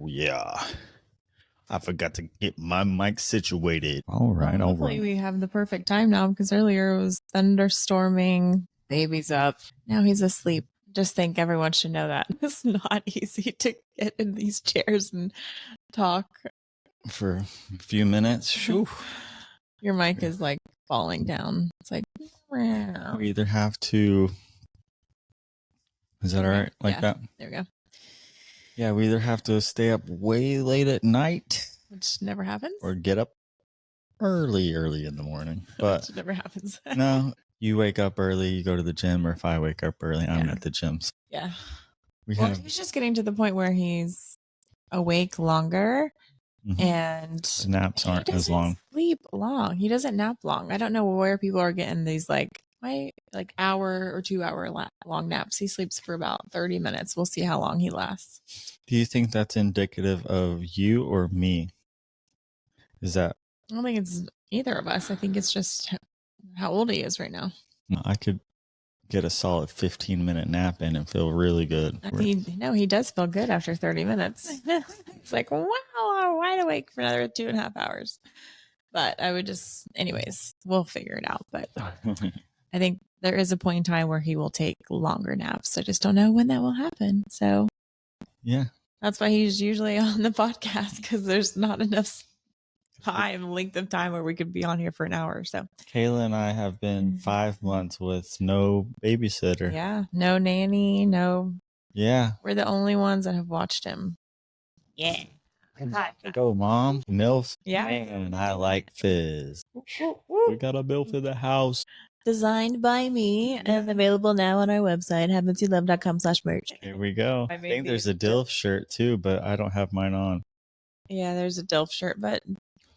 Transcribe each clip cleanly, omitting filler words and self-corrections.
Yeah. I forgot to get my mic situated. All right, Well, all hopefully right. we have the perfect time now because earlier it was thunderstorming. Baby's up. Now he's asleep. Just think everyone should know that. It's not easy to get in these chairs and talk. For a few minutes. Shoo. Your mic is like falling down. It's like, We either have to. Is that all right? Like yeah, that? there we go. Yeah, we either have to stay up way late at night Which never happens. or get up early in the morning. But Which never happens. no, you wake up early, you go to the gym, or if I wake up early, I'm Yeah. at the gym. So Yeah. we Well, have. he's just getting to the point where he's awake longer and The naps aren't he as doesn't long. sleep long. He doesn't nap long. I don't know where people are getting these like hour or 2 hour long naps. He sleeps for about 30 minutes. We'll see how long he lasts. Do you think that's indicative of you or me? Is that? I don't think it's either of us. I think it's just how old he is right now. I could get a solid 15-minute nap in and feel really good. He does feel good after 30 minutes. It's like, wow, I'm wide awake for another 2.5 hours. But I would just, anyways, we'll figure it out. But I think there is a point in time where he will take longer naps. I just don't know when that will happen. So yeah, that's why he's usually on the podcast, because there's not enough length of time where we could be on here for an hour. So Kayla and I have been 5 months with no babysitter. Yeah, no nanny, no. Yeah. We're the only ones that have watched him. Yeah. Go, Mom. MILF. Yeah. And I like fizz. We got a MILF in the house. Designed by me and available now on our website, haven'tolove.com/merch. Here we go. I think there's a DILF shirt too, but I don't have mine on. Yeah, there's a DILF shirt, but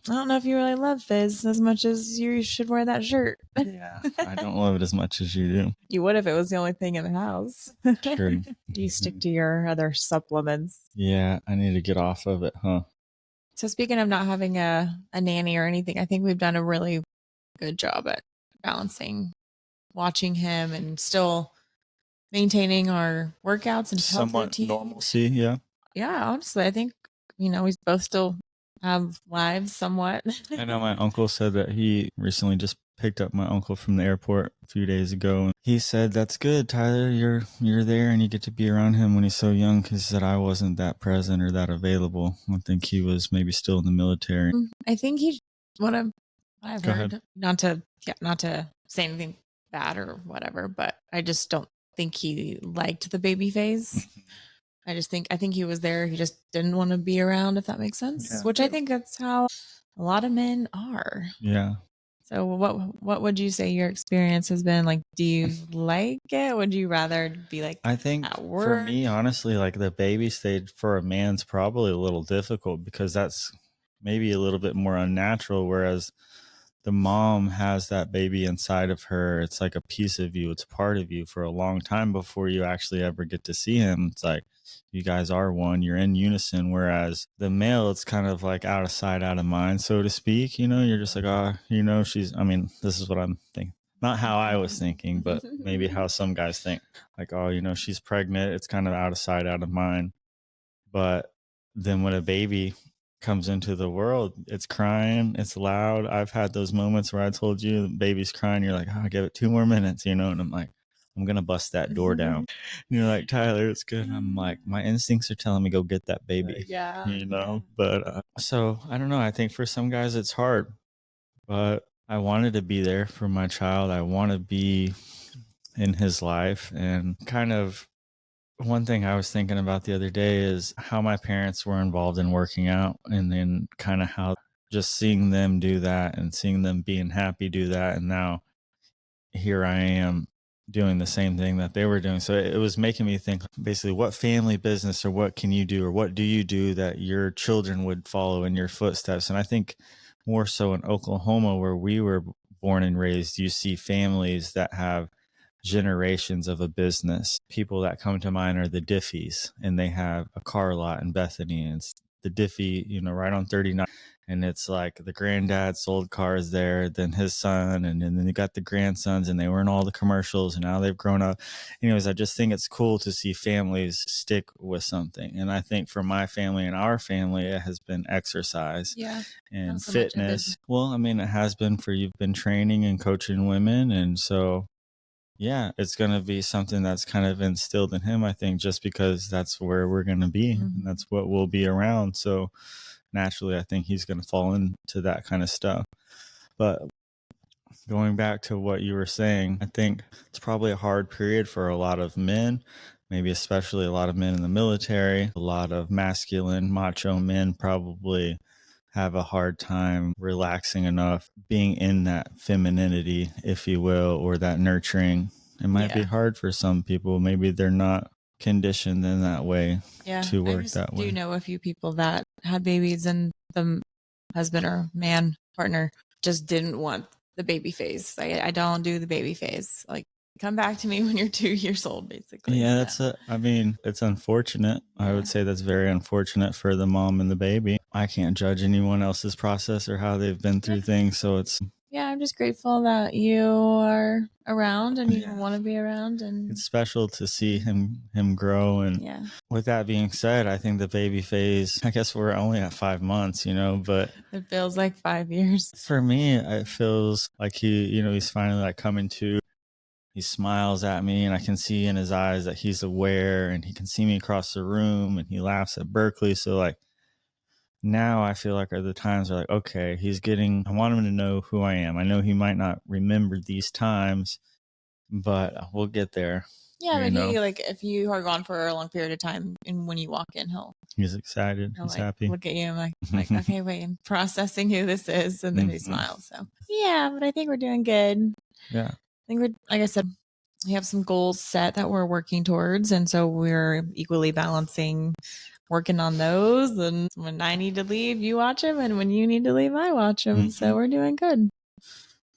I don't know if you really love Fizz as much as you should wear that shirt. Yeah, I don't love it as much as you do. You would if it was the only thing in the house. True. You stick to your other supplements. Yeah, I need to get off of it, huh? So speaking of not having a nanny or anything, I think we've done a really good job at balancing watching him and still maintaining our workouts and somewhat normalcy. Yeah. Yeah, honestly, I think, we both still have lives somewhat. I know my uncle said that he recently just picked up my uncle from the airport a few days ago. And he said, that's good, Tyler. You're there and you get to be around him when he's so young, because he said I wasn't that present or that available. I think he was maybe still in the military. I think what I've heard, not to say anything bad or whatever, but I just don't think he liked the baby phase. I think he was there. He just didn't want to be around, if that makes sense. Yeah. Which I think that's how a lot of men are. Yeah. So what would you say your experience has been like? Do you like it? Would you rather be like, I think for me, honestly, like the baby stage for a man's probably a little difficult, because that's maybe a little bit more unnatural. Whereas the mom has that baby inside of her. It's like a piece of you. It's part of you for a long time before you actually ever get to see him. It's like you guys are one, you're in unison. Whereas the male, it's kind of like out of sight, out of mind, so to speak. You're just like, this is what I'm thinking. Not how I was thinking, but maybe how some guys think. Like, she's pregnant. It's kind of out of sight, out of mind. But then when a baby comes into the world, it's crying, it's loud. I've had those moments where I told you the baby's crying, you're like, oh, give it 2 more minutes, and I'm like, I'm gonna bust that door down. And you're like, Tyler, it's good. And I'm like, my instincts are telling me go get that baby. But so I don't know, I think for some guys it's hard, but I wanted to be there for my child. I want to be in his life. And kind of one thing I was thinking about the other day is how my parents were involved in working out, and then kind of how just seeing them do that and seeing them being happy do that. And now here I am doing the same thing that they were doing. So it was making me think, basically, what family business or what can you do, or what do you do that your children would follow in your footsteps? And I think more so in Oklahoma, where we were born and raised, you see families that have generations of a business. People that come to mind are the Diffees, and they have a car lot in Bethany, and the Diffie, you know, right on 39. And it's like the granddad sold cars there, then his son, and then they got the grandsons, and they were in all the commercials, and now they've grown up. Anyways, I just think it's cool to see families stick with something. And I think for my family and our family, it has been exercise and so much of it. fitness. Well, I mean, it has been for you've been training and coaching women. And so, yeah, it's going to be something that's kind of instilled in him, I think, just because that's where we're going to be and that's what we'll be around. So naturally, I think he's going to fall into that kind of stuff. But going back to what you were saying, I think it's probably a hard period for a lot of men, maybe especially a lot of men in the military. A lot of masculine, macho men probably have a hard time relaxing enough, being in that femininity, if you will, or that nurturing. It might be hard for some people. Maybe they're not conditioned in that way to work that way. I do know a few people that had babies and the husband or man partner just didn't want the baby phase. I don't do the baby phase. Like, come back to me when you're 2 years old, basically. Yeah, I mean, it's unfortunate. I would say that's very unfortunate for the mom and the baby. I can't judge anyone else's process or how they've been through things. So it's, I'm just grateful that you are around and you want to be around, and it's special to see him grow. And with that being said, I think the baby phase, I guess we're only at 5 months, you know, but it feels like 5 years. For me, it feels like he's finally like coming to. He smiles at me and I can see in his eyes that he's aware, and he can see me across the room, and he laughs at Berkeley. So like now I feel like the times are like, okay, I want him to know who I am. I know he might not remember these times, but we'll get there. Yeah, but he, like, if you are gone for a long period of time and when you walk in, he's excited. He's happy. Look at you and like, okay, wait, I'm processing who this is. And then he smiles. So yeah, but I think we're doing good. Yeah. I think like I said, we have some goals set that we're working towards. And so we're equally balancing working on those. And when I need to leave, you watch him. And when you need to leave, I watch him. So we're doing good.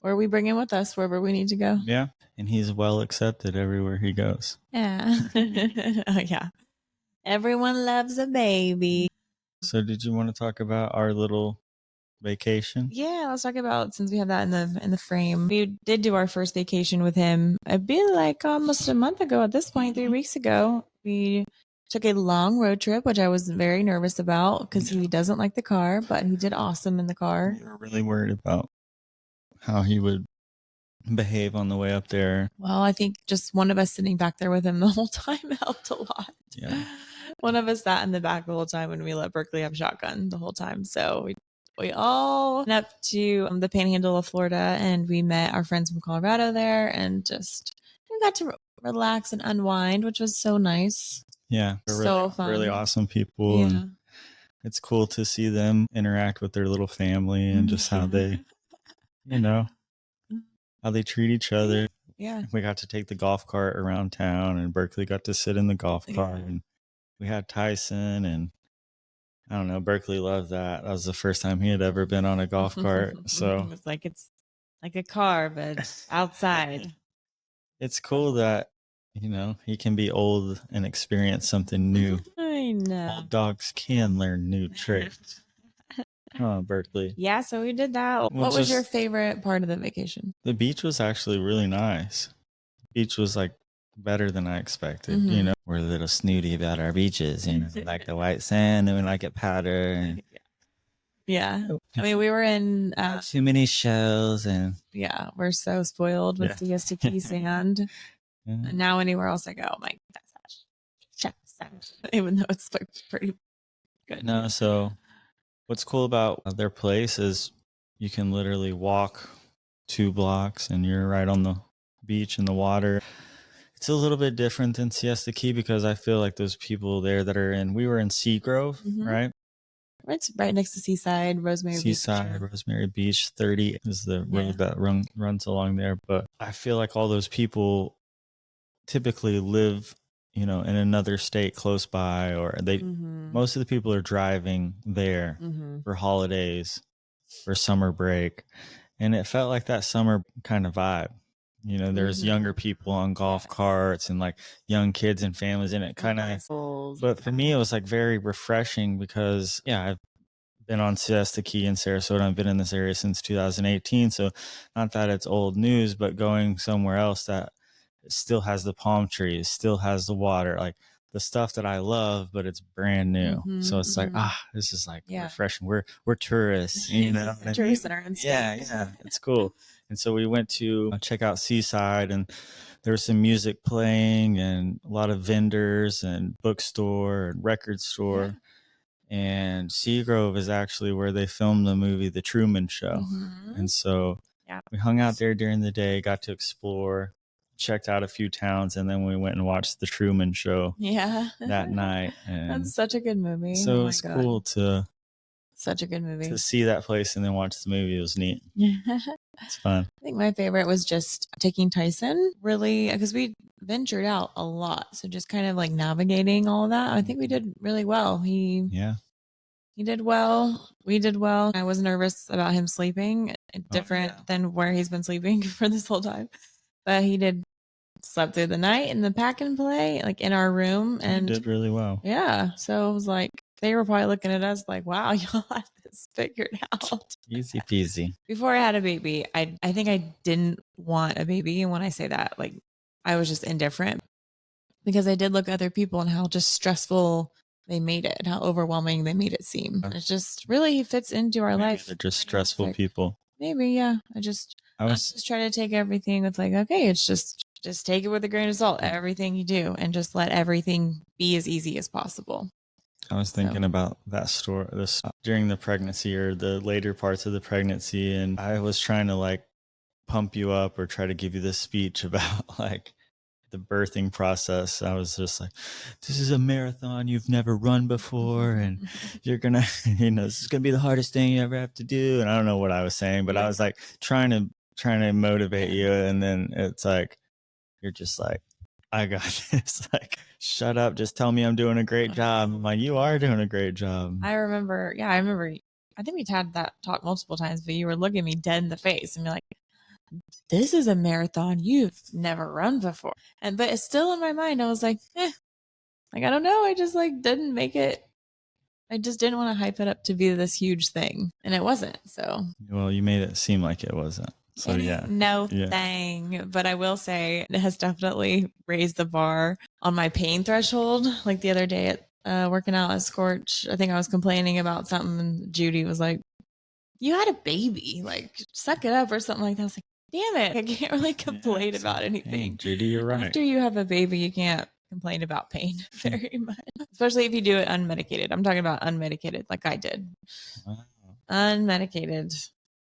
Or we bring him with us wherever we need to go. Yeah. And he's well accepted everywhere he goes. Yeah. Oh, yeah. Everyone loves a baby. So did you want to talk about our little vacation? Yeah, let's talk about, since we have that in the frame. We did do our first vacation with him. It'd be like almost a month ago at this point, 3 weeks ago. We took a long road trip, which I was very nervous about because he doesn't like the car, but he did awesome in the car. We were really worried about how he would behave on the way up there. Well, I think just one of us sitting back there with him the whole time helped a lot. Yeah. One of us sat in the back the whole time when we let Berkeley have shotgun the whole time. So we all went up to the panhandle of Florida, and we met our friends from Colorado there, and just we got to relax and unwind, which was so nice. Yeah. They're so fun. Really awesome people. Yeah. And it's cool to see them interact with their little family and just how they, how they treat each other. Yeah. We got to take the golf cart around town, and Berkeley got to sit in the golf cart, and we had Tyson, and I don't know, Berkeley loved that. That was the first time he had ever been on a golf cart. So it's like a car, but outside. It's cool that, he can be old and experience something new. I know. Old dogs can learn new tricks. Oh, Berkeley. Yeah, so we did that. What was your favorite part of the vacation? The beach was actually really nice. The beach was like better than I expected. We're a little snooty about our beaches, we like the white sand and we like it powder. Yeah. I mean, we were in too many shells, and we're so spoiled with the sticky sand. And now anywhere else I go, I'm like, that's sand. Even though it's like pretty good. No, so what's cool about their place is you can literally walk 2 blocks and you're right on the beach and the water. It's a little bit different than Siesta Key because I feel like those people there we were in Seagrove, right? It's right next to Seaside, Rosemary Beach. Rosemary Beach, 30 is the road that runs along there. But I feel like all those people typically live, in another state close by, or most of the people are driving there for holidays, for summer break. And it felt like that summer kind of vibe, You know, there's younger people on golf carts and like young kids and families in it, kind of. But for me, it was like very refreshing because, yeah, I've been on Siesta Key in Sarasota. I've been in this area since 2018. So not that it's old news, but going somewhere else that still has the palm trees, still has the water, like the stuff that I love, but it's brand new. So it's like, this is like refreshing. We're tourists, you know what I mean? Tourists in our own state. Yeah, it's cool. And so we went to check out Seaside, and there was some music playing and a lot of vendors and bookstore and record store. And Seagrove is actually where they filmed the movie The Truman Show. And so we hung out there during the day, got to explore, checked out a few towns, and then we went and watched The Truman Show that night. And that's such a good movie. So it was cool to such a good movie to see that place and then watch the movie. It was neat. It's fun. I think my favorite was just taking Tyson, really, because we ventured out a lot. So just kind of like navigating all of that. I think we did really well. He did well. We did well. I was nervous about him sleeping, different than where he's been sleeping for this whole time. But he slept through the night in the pack and play, like in our room. And he did really well. Yeah. So it was like, they were probably looking at us like, wow, y'all have this figured out. Easy peasy. Before I had a baby, I think I didn't want a baby. And when I say that, like, I was just indifferent because I did look at other people and how just stressful they made it, how overwhelming they made it seem. It just really fits into our life. They're just stressful people. Maybe, yeah. I just try to take everything with like, okay, it's just take it with a grain of salt, everything you do, and just let everything be as easy as possible. I was thinking about that story during the pregnancy or the later parts of the pregnancy, and I was trying to like pump you up or try to give you this speech about like the birthing process. I was just like, this is a marathon you've never run before, and you're gonna, this is gonna be the hardest thing you ever have to do. And I don't know what I was saying, but I was like trying to motivate you, and then it's like you're just like, I got this. Like, shut up. Just tell me I'm doing a great job. I'm like, you are doing a great job. I remember. I think we've had that talk multiple times, but you were looking at me dead in the face and you're like, this is a marathon you've never run before. But it's still in my mind. I was like, like, I don't know. I just like didn't make it. I just didn't want to hype it up to be this huge thing. And it wasn't. So, well, you made it seem like it wasn't. So thing. But I will say it has definitely raised the bar on my pain threshold. Like the other day at working out at Scorch, I think I was complaining about something, and Judy was like, you had a baby, like suck it up or something like that. I was like, damn it, I can't really complain about anything. Hey, Judy, you're right. After you have a baby, you can't complain about pain very much, especially if you do it unmedicated. I'm talking about unmedicated, like I did. Wow. Unmedicated.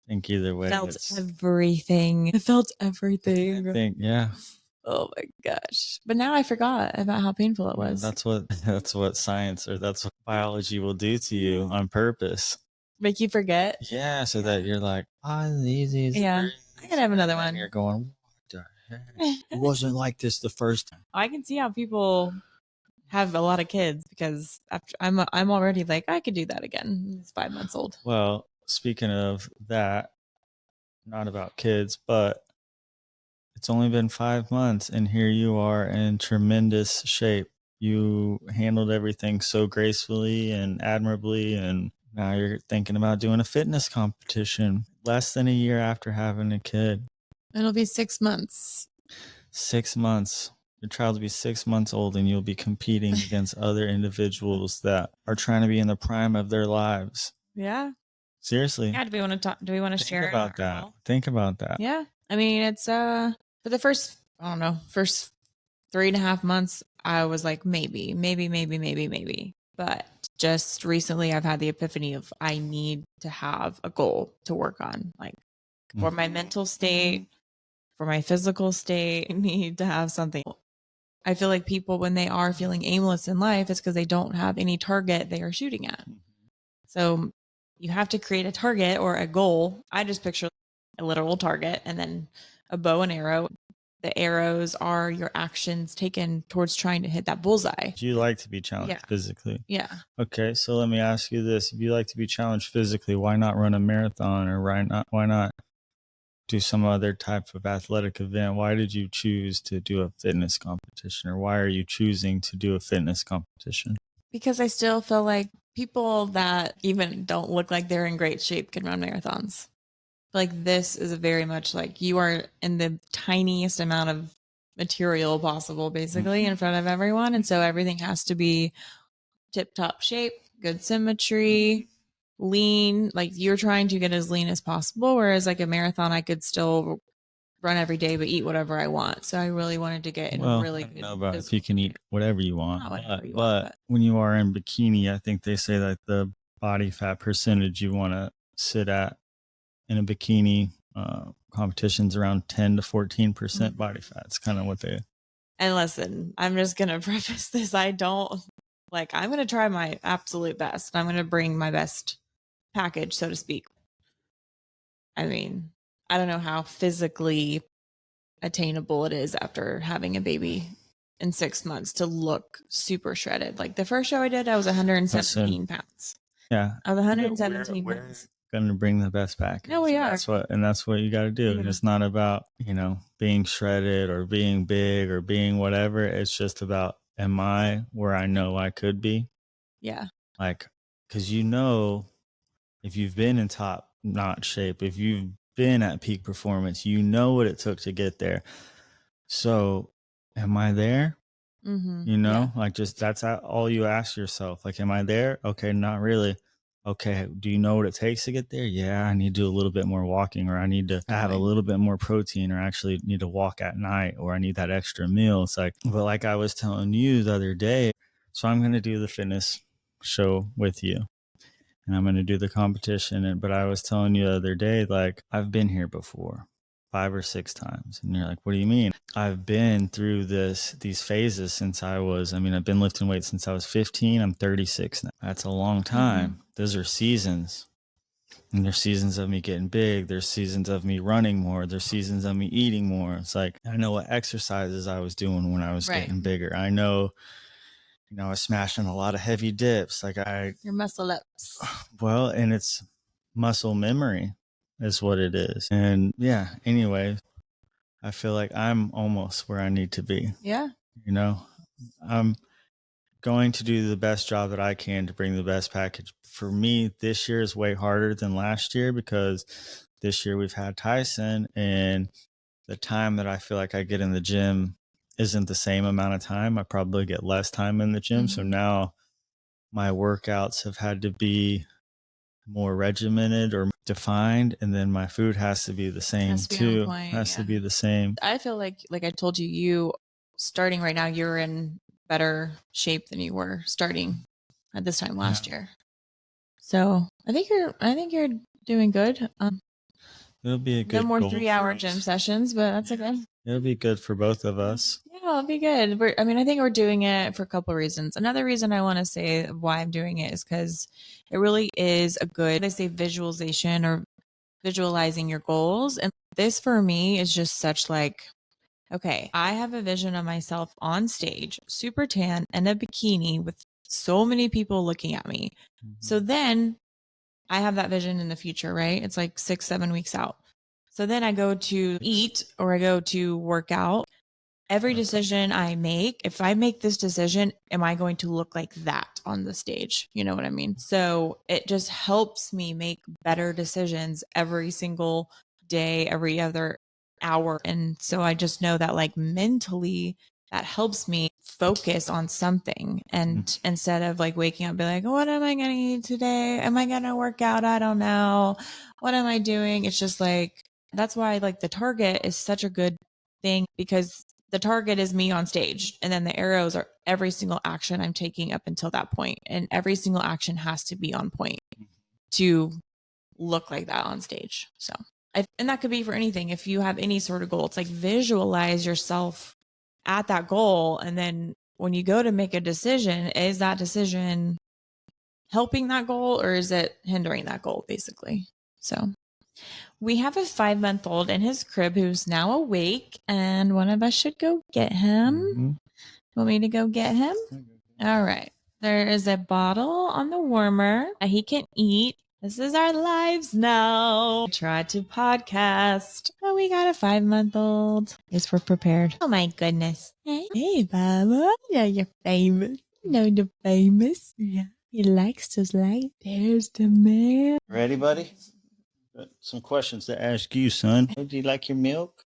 I think either way, felt everything. It felt everything. I think, Oh my gosh! But now I forgot about how painful it was. That's what science or that's what biology will do to you on purpose. Make you forget. Yeah, so that you're like, easy. Yeah, I can have another one. You're going, what the heck? It wasn't like this the first time. I can see how people have a lot of kids because after I'm already like, I could do that again. It's 5 months old. Well, speaking of that, not about kids, but it's only been 5 months and here you are in tremendous shape. You handled everything so gracefully and admirably, and now you're thinking about doing a fitness competition less than a year after having a kid. It'll be 6 months. 6 months. Your child will be 6 months old and you'll be competing against other individuals that are trying to be in the prime of their lives. Yeah. Seriously. Yeah. Do we want to talk? Do we want to share about that? Think about that. Yeah. I mean, it's for the first 3.5 months, I was like, maybe. But just recently I've had the epiphany of I need to have a goal to work on, like for my mental state, for my physical state. I need to have something. I feel like people, when they are feeling aimless in life, it's because they don't have any target they are shooting at. So you have to create a target or a goal. I just picture a literal target and then a bow and arrow. The arrows are your actions taken towards trying to hit that bullseye. Do you like to be challenged physically? Yeah. Okay, so let me ask you this. If you like to be challenged physically, why not run a marathon, or why not do some other type of athletic event? Why did you choose to do a fitness competition, or why are you choosing to do a fitness competition? Because I still feel like people that even don't look like they're in great shape can run marathons. Like this is very much like you are in the tiniest amount of material possible, basically, in front of everyone. And so everything has to be tip top shape, good symmetry, lean. Like you're trying to get as lean as possible. Whereas like a marathon, I could still run every day, but eat whatever I want. So I really wanted to get in really I don't good. know about if you can eat whatever you want, Not whatever you but want, when you are in bikini, I think they say that the body fat percentage you want to sit at in a bikini competition's around 10 to 14% body fat. It's kind of what they. And listen, I'm just going to preface this. I'm going to try my absolute best. I'm going to bring my best package, so to speak. I mean, I don't know how physically attainable it is after having a baby in 6 months to look super shredded. Like the first show I did, I was 117 pounds. Yeah. I was 117 pounds. Going to bring the best package. No, we are. That's what you got to do. And it's not about, being shredded or being big or being whatever. It's just about, am I where I know I could be? Yeah. Like, because if you've been in top notch shape, if you've been at peak performance, you know what it took to get there. So am I there? Like just that's all you ask yourself. Like, am I there? Okay, not really. Okay, do you know what it takes to get there? Yeah, I need to do a little bit more walking, or I need to have a little bit more protein, or actually need to walk at night, or I need that extra meal. It's like, but like I was telling you the other day, so I'm going to do the fitness show with you and I'm going to do the competition. But I was telling you the other day, like, I've been here before 5 or 6 times. And you're like, what do you mean? I've been through these phases since I've been lifting weights since I was 15. I'm 36 now. That's a long time. Those are seasons. And there's seasons of me getting big. There's seasons of me running more. There's seasons of me eating more. It's like, I know what exercises I was doing when I was getting bigger. I know, I was smashing a lot of heavy dips. Like your muscle ups. Well, and it's muscle memory is what it is. And yeah, anyway, I feel like I'm almost where I need to be. Yeah. I'm going to do the best job that I can to bring the best package. For me, this year is way harder than last year because this year we've had Tyson, and the time that I feel like I get in the gym isn't the same amount of time. I probably get less time in the gym. So now my workouts have had to be more regimented or defined, and then my food has to be the same too. Has to be the same. I feel like I told you, starting right now, you're in better shape than you were starting at this time last year. So I think you're doing good. It'll be a good. No more 3-hour gym sessions, but that's okay. It'll be good for both of us. Yeah, it'll be good. I think we're doing it for a couple of reasons. Another reason I want to say why I'm doing it is because it really is a good, they say, visualization or visualizing your goals. And this for me is just such like, okay, I have a vision of myself on stage, super tan and a bikini with so many people looking at me. So then I have that vision in the future, right? It's like 6-7 weeks out. So then I go to eat or I go to work out. Every decision I make, if I make this decision, am I going to look like that on the stage? You know what I mean? So it just helps me make better decisions every single day, every other hour. And so I just know that like mentally, that helps me focus on something. And instead of like waking up and be like, what am I going to eat today? Am I going to work out? I don't know. What am I doing? It's just like, that's why like the target is such a good thing, because the target is me on stage, and then the arrows are every single action I'm taking up until that point. And every single action has to be on point to look like that on stage. So, and that could be for anything. If you have any sort of goal, it's like visualize yourself at that goal. And then when you go to make a decision, is that decision helping that goal or is it hindering that goal, basically? So we have a 5-month-old in his crib who's now awake, and one of us should go get him. Want me to go get him? All right. There is a bottle on the warmer. He can eat. This is our lives now. Tried to podcast. Oh, we got a 5-month-old. Guess we're prepared. Oh my goodness. Hey, Mama. Yeah, you're famous. You know you're famous. Yeah. He likes those light. There's the man. Ready, buddy? Got some questions to ask you, son. Do you like your milk?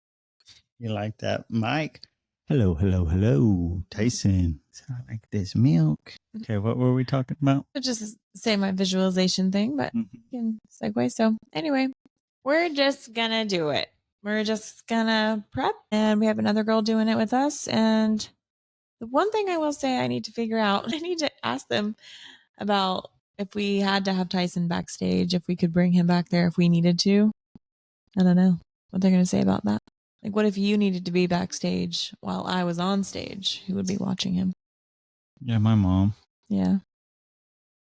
You like that, Mike? Hello, hello, hello, Tyson. I like this milk. Okay, what were we talking about? Just say my visualization thing, but you can segue. So anyway, we're just gonna do it. We're just gonna prep, and we have another girl doing it with us. And the one thing I will say I need to figure out, I need to ask them about if we had to have Tyson backstage, if we could bring him back there if we needed to. I don't know what they're gonna say about that. Like, what if you needed to be backstage while I was on stage? Who would be watching him? Yeah, my mom. Yeah.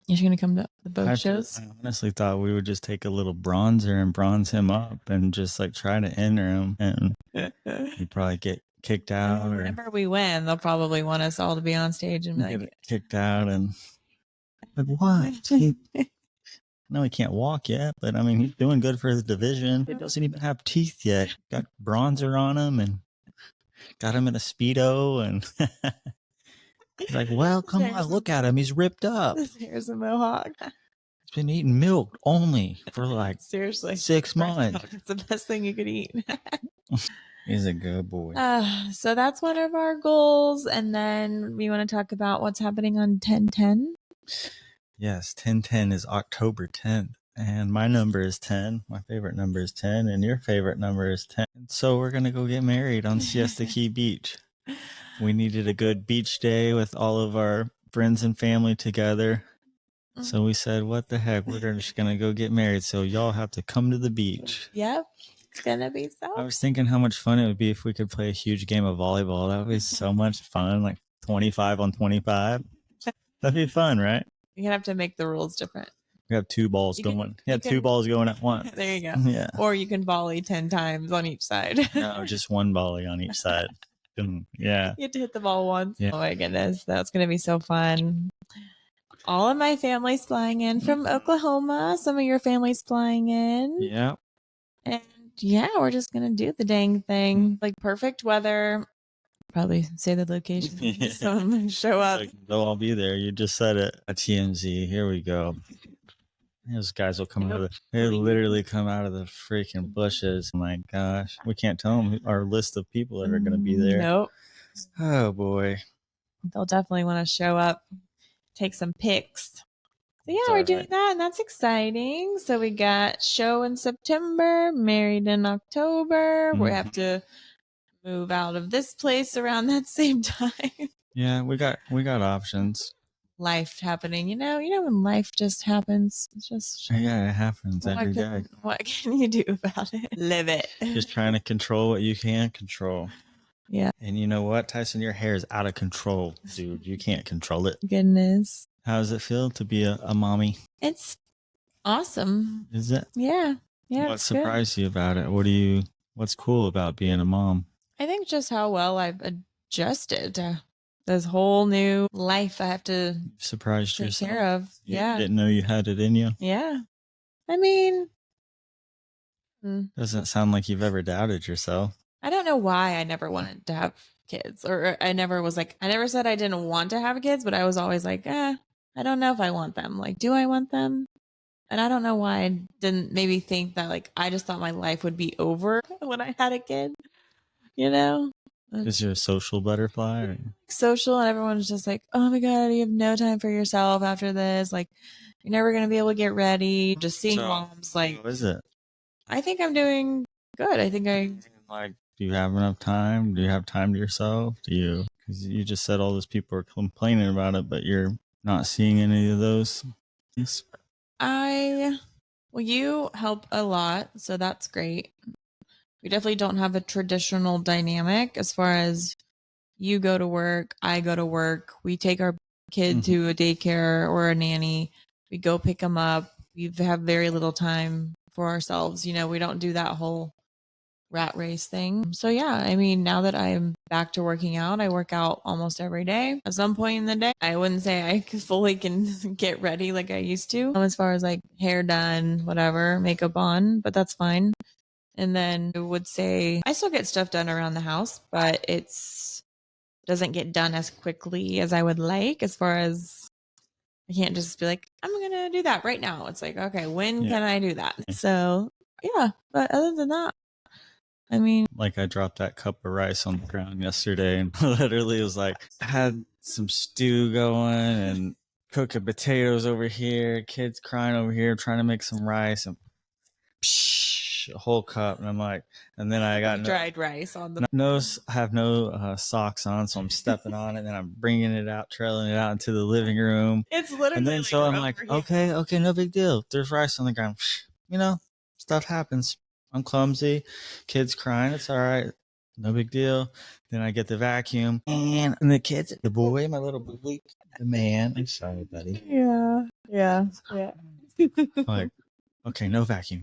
Is she going to come to the both shows? I honestly thought we would just take a little bronzer and bronze him up and just like try to enter him, and he'd probably get kicked out. Or whenever we win, they'll probably want us all to be on stage and be like, get kicked out. And but what? No, he can't walk yet, but I mean, he's doing good for his division. He doesn't even have teeth yet. Got bronzer on him and got him in a Speedo. And he's like, well, come on, look at him. He's ripped up. Here's a mohawk. He's been eating milk only for like seriously 6 months. It's the best thing you could eat. He's a good boy. So that's one of our goals. And then we want to talk about what's happening on 10/10. Yes, 10/10 is October 10th, and my number is 10. My favorite number is 10, and your favorite number is 10. So we're going to go get married on Siesta Key Beach. We needed a good beach day with all of our friends and family together. So we said, what the heck, we're just going to go get married, so y'all have to come to the beach. Yep, it's going to be so. I was thinking how much fun it would be if we could play a huge game of volleyball. That would be so much fun, like 25 on 25. That'd be fun, right? You're going to have to make the rules different. We have two balls going. Two balls going at once. There you go. Yeah. Or you can volley 10 times on each side. No, just one volley on each side. Yeah. You have to hit the ball once. Yeah. Oh my goodness. That's going to be so fun. All of my family's flying in from Oklahoma. Some of your family's flying in. Yeah. And yeah, we're just going to do the dang thing. Like perfect weather. Probably say the location. Yeah. Someone show up. Like, they'll all be there. You just said it. A TMZ. Here we go. Those guys will come out of they literally come out of the freaking bushes. Oh my gosh. We can't tell them our list of people that are going to be there. Nope. Oh boy. They'll definitely want to show up, take some pics. So yeah, That's we're doing that, and that's exciting. So we got show in September, married in October. We have to move out of this place around that same time. Yeah, we got options. Life happening, you know when life just happens. It's just it happens every day. What can you do about it? Live it. Just trying to control what you can't control. Yeah. And you know what, Tyson, your hair is out of control, dude. You can't control it. Goodness. How does it feel to be a mommy? It's awesome. Is it? Yeah. What surprised you about it? What's cool about being a mom? I think just how well I've adjusted to this whole new life I have to surprise take yourself. Care of. You didn't know you had it in you. Yeah. I mean, doesn't sound like you've ever doubted yourself. I don't know why I never wanted to have kids, or I never said I didn't want to have kids, but I was always like, I don't know if I want them. Like, do I want them? And I don't know why I didn't maybe think that, like, I just thought my life would be over when I had a kid, Because you're a social butterfly? Or? Social, and everyone's just like, oh my God, you have no time for yourself after this. Like, you're never going to be able to get ready. Just seeing moms, like, how is it? I think I'm doing good. I think do you have enough time? Do you have time to yourself? Because you just said all those people are complaining about it, but you're not seeing any of those. Yes. You help a lot, so that's great. We definitely don't have a traditional dynamic as far as you go to work, I go to work. We take our kid to a daycare or a nanny. We go pick them up. We have very little time for ourselves. We don't do that whole, rat race thing. So yeah, I mean, now that I'm back to working out, I work out almost every day. At some point in the day, I wouldn't say I fully can get ready like I used to, as far as like hair done, whatever, makeup on, but that's fine. And then I would say I still get stuff done around the house, but it's doesn't get done as quickly as I would like, as far as I can't just be like, I'm going to do that right now. It's like, okay, when can I do that? So yeah, but other than that, I mean, like I dropped that cup of rice on the ground yesterday and literally was like, I had some stew going and cooking potatoes over here, kids crying over here, trying to make some rice, and a whole cup. And I'm like, and then I got dried rice on the I have no socks on, so I'm stepping on it and I'm bringing it out, trailing it out into the living room. It's literally, and then like so I'm like, okay, no big deal. There's rice on the ground. You know, stuff happens. I'm clumsy. Kids crying. It's all right. No big deal. Then I get the vacuum and the kids, the boy, my little boy, the man. I'm sorry, buddy. Yeah. Like, okay, no vacuum.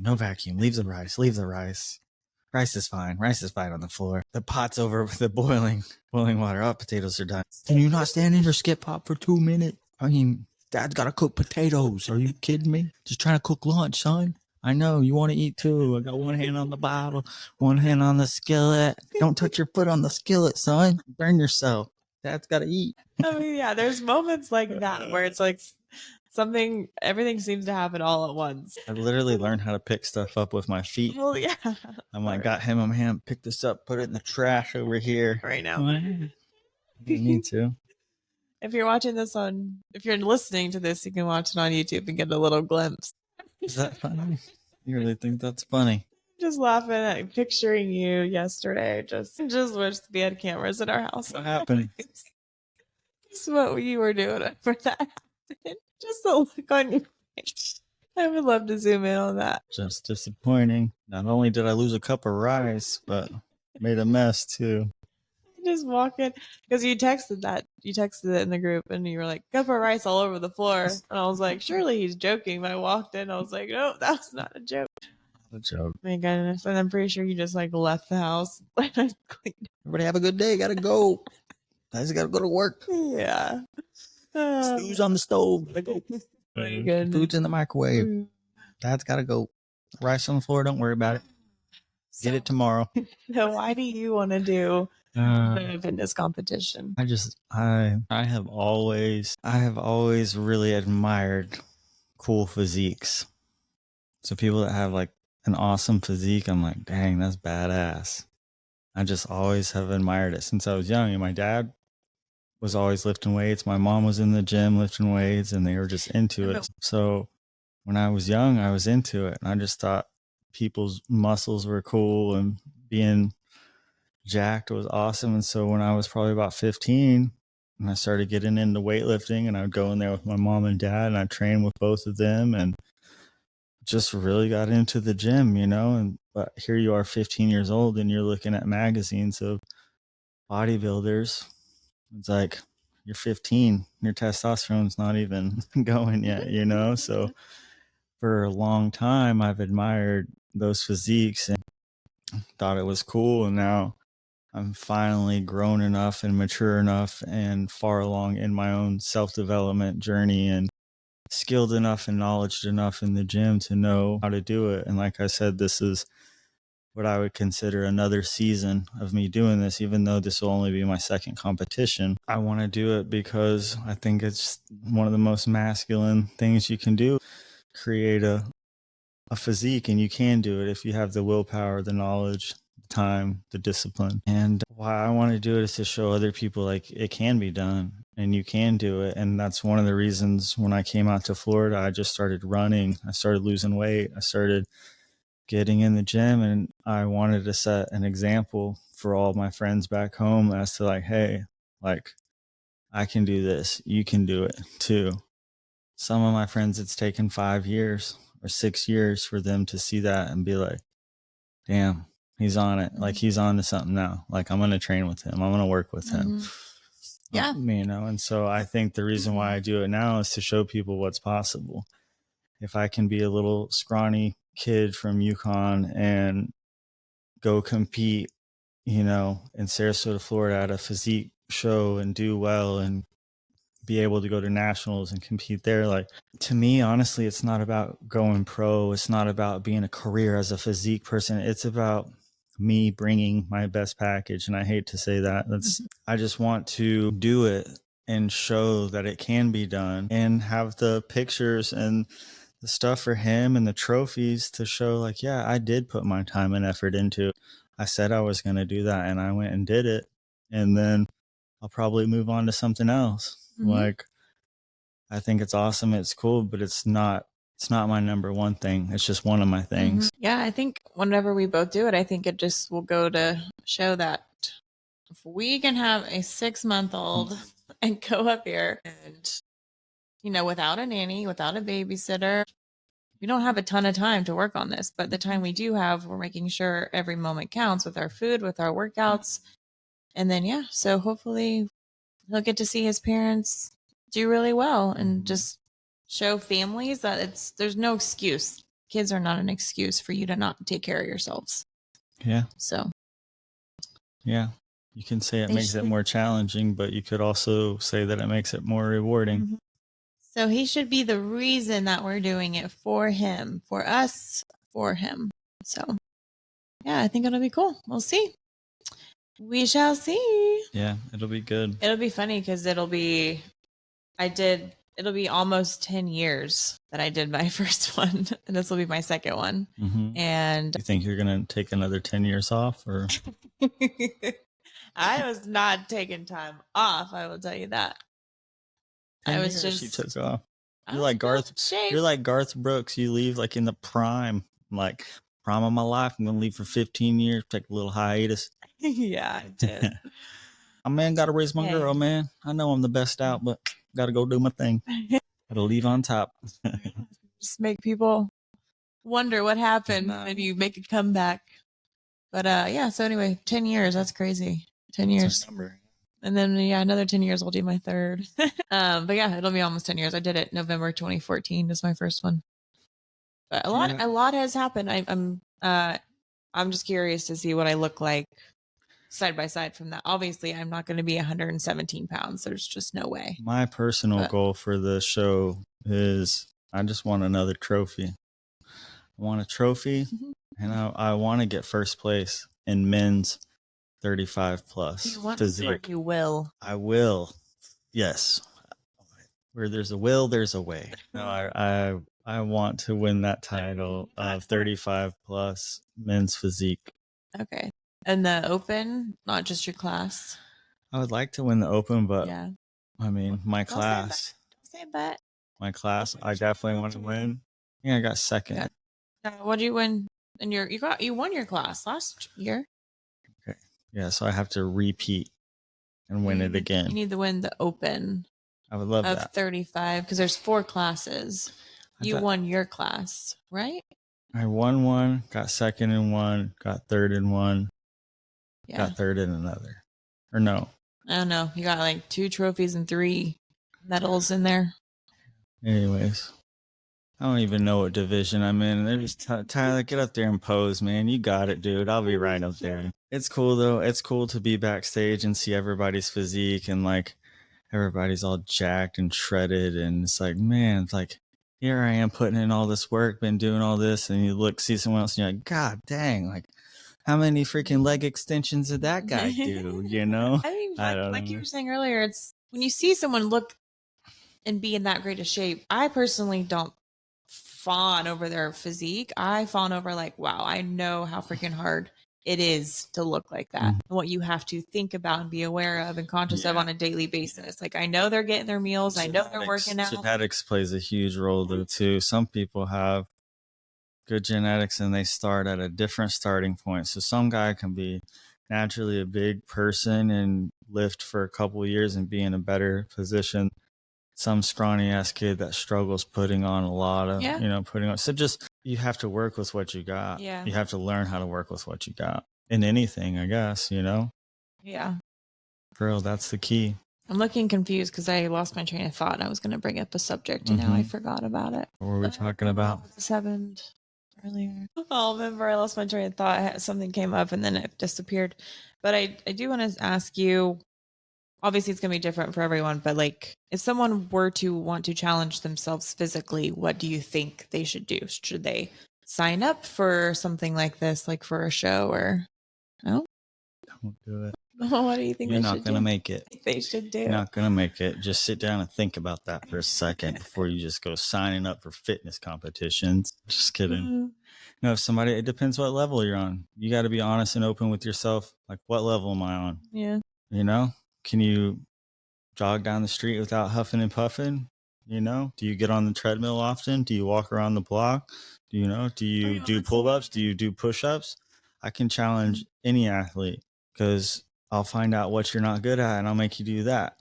Leave the rice. Rice is fine on the floor. The pot's over with the boiling water. Oh, potatoes are done. Can you not stand in your skip pot for 2 minutes? I mean, Dad's got to cook potatoes. Are you kidding me? Just trying to cook lunch, son. I know you want to eat too. I got one hand on the bottle, one hand on the skillet. Don't touch your foot on the skillet, son. Burn yourself. Dad's got to eat. I mean, yeah, there's moments like that where it's like everything seems to happen all at once. I literally learned how to pick stuff up with my feet. Well, yeah. I'm like, got him. I'm hand, pick this up, put it in the trash over here. Right now. You need to. If you're listening to this, you can watch it on YouTube and get a little glimpse. Is that funny? You really think that's funny? Just laughing at picturing you yesterday. Just wish we had cameras in our house. What happened? Just what you were doing for that happened. Just the look on your face. I would love to zoom in on that. Just disappointing. Not only did I lose a cup of rice, but made a mess too. Just walking because you texted it in the group and you were like, cup of rice all over the floor, and I was like, surely he's joking. But I walked in, I was like, no, that was not a joke. Not a joke. My goodness. And I'm pretty sure you just like left the house. Everybody have a good day. Gotta go. I just gotta go to work. Yeah. Stew's on the stove. Gotta go. Food's in the microwave. Dad's gotta go. Rice on the floor. Don't worry about it. Get it tomorrow. So why do you want to do the fitness competition? I have always really admired cool physiques. So people that have like an awesome physique, I'm like, dang, that's badass. I just always have admired it since I was young. And my dad was always lifting weights. My mom was in the gym lifting weights, and they were just into it. So when I was young, I was into it. And I just thought people's muscles were cool and being jacked was awesome. And so when I was probably about 15, and I started getting into weightlifting, and I would go in there with my mom and dad, and I trained with both of them, and just really got into the gym, you know. And but here you are 15 years old and you're looking at magazines of bodybuilders. It's like, you're 15, your testosterone's not even going yet, you know. So for a long time I've admired those physiques and thought it was cool, and now I'm finally grown enough and mature enough and far along in my own self-development journey and skilled enough and knowledge enough in the gym to know how to do it. And like I said, this is what I would consider another season of me doing this, even though this will only be my second competition. I want to do it because I think it's one of the most masculine things you can do. Create a physique, and you can do it if you have the willpower, the knowledge, the time, the discipline. And why I want to do it is to show other people like it can be done and you can do it. And that's one of the reasons when I came out to Florida, I just started running. I started losing weight. I started getting in the gym, and I wanted to set an example for all my friends back home as to like, hey, like I can do this. You can do it too. Some of my friends, it's taken 5 years or 6 years for them to see that and be like, damn, he's on it. Like he's on to something now. Like I'm going to train with him. I'm going to work with him. Yeah. You know, and so I think the reason why I do it now is to show people what's possible. If I can be a little scrawny kid from Yukon and go compete, in Sarasota, Florida at a physique show and do well and be able to go to nationals and compete there. Like, to me, honestly, it's not about going pro. It's not about being a career as a physique person. It's about me bringing my best package. And I hate to say that. I just want to do it and show that it can be done and have the pictures and the stuff for him and the trophies to show, like, yeah, I did put my time and effort into it. I said I was going to do that and I went and did it. And then I'll probably move on to something else. Like, I think it's awesome. It's cool, but it's not my number one thing. It's just one of my things. Yeah, I think whenever we both do it, I think it just will go to show that if we can have a 6-month-old and go up here and, without a nanny, without a babysitter, we don't have a ton of time to work on this. But the time we do have, we're making sure every moment counts with our food, with our workouts. And then, so hopefully he'll get to see his parents do really well and just show families that there's no excuse. Kids are not an excuse for you to not take care of yourselves. Yeah. So. Yeah. You can say it makes it more challenging, but you could also say that it makes it more rewarding. So he should be the reason that we're doing it for him, for us, for him. So, yeah, I think it'll be cool. We'll see. We shall see. Yeah, it'll be good. It'll be funny because it'll be almost 10 years that I did my first one, and this will be my second one. And you think you're going to take another 10 years off, or? I was not taking time off, I will tell you that. I was just, she took off. You're like Garth Brooks. You leave like in the prime, like prime of my life. I'm gonna leave for 15 years, take a little hiatus. Yeah, I did. I man, gotta raise my girl, man. I know I'm the best out, but gotta go do my thing. Gotta leave on top. Just make people wonder what happened when you make a comeback. But yeah, so anyway, 10 years, that's crazy. 10 years. And then another 10 years I'll do my third. But yeah, it'll be almost 10 years. I did it November 2014 is my first one. But a lot has happened. I'm just curious to see what I look like side by side from that. Obviously, I'm not going to be 117 pounds. There's just no way. My personal goal for the show is I just want another trophy. I want a trophy, and I want to get first place in men's 35 plus physique. You will. I will. Yes. Where there's a will, there's a way. No, I want to win that title of 35 plus men's physique. Okay. And the open, not just your class. I would like to win the open, but I mean, my class. Don't say but. My class, I definitely want to win. Yeah, I got second. What did you win? And you won your class last year. Okay. Yeah, so I have to repeat and win it again. You need to win the open. I would love that. 35, because there's 4 classes. You won your class, right? I won one, got second in one, got third in one, got third in another. Or no. I don't know. You got like 2 trophies and 3 medals in there. Anyways, I don't even know what division I'm in. They're just Tyler, get up there and pose, man. You got it, dude. I'll be right up there. It's cool though. It's cool to be backstage and see everybody's physique and like everybody's all jacked and shredded, and it's like, man, it's like here I am putting in all this work, been doing all this, and you see someone else and you're like, God dang, like how many freaking leg extensions did that guy do? You know? I mean, like you were saying earlier, it's when you see someone look and be in that great a shape, I personally don't fawn over their physique. I fawn over like, wow, I know how freaking hard it is to look like that. And what you have to think about and be aware of and conscious of on a daily basis. Like, I know they're getting their meals. I know they're working out. Genetics plays a huge role though too. Some people have good genetics and they start at a different starting point. So some guy can be naturally a big person and lift for a couple of years and be in a better position. Some scrawny ass kid that struggles putting on a lot of, putting on. So just, you have to work with what you got. Yeah. You have to learn how to work with what you got in anything, I guess, Yeah. For real, that's the key. I'm looking confused because I lost my train of thought. I was going to bring up a subject and now I forgot about it. What were we talking about? What happened? earlier. Oh, remember I lost my train of thought. Something came up and then it disappeared. But I do want to ask you, obviously it's going to be different for everyone, but like if someone were to want to challenge themselves physically, what do you think they should do? Should they sign up for something like this, like for a show or no? Don't do it. What do you think You're they not should going to do? make it. They should do. You're not going to make it. Just sit down and think about that for a second before you just go signing up for fitness competitions. Just kidding. No, if somebody, it depends what level you're on. You got to be honest and open with yourself. Like, what level am I on? Yeah. You know, can you jog down the street without huffing and puffing? You know, do you get on the treadmill often? Do you walk around the block? Do you do pull-ups? Do you do push-ups? I can challenge any athlete because I'll find out what you're not good at and I'll make you do that.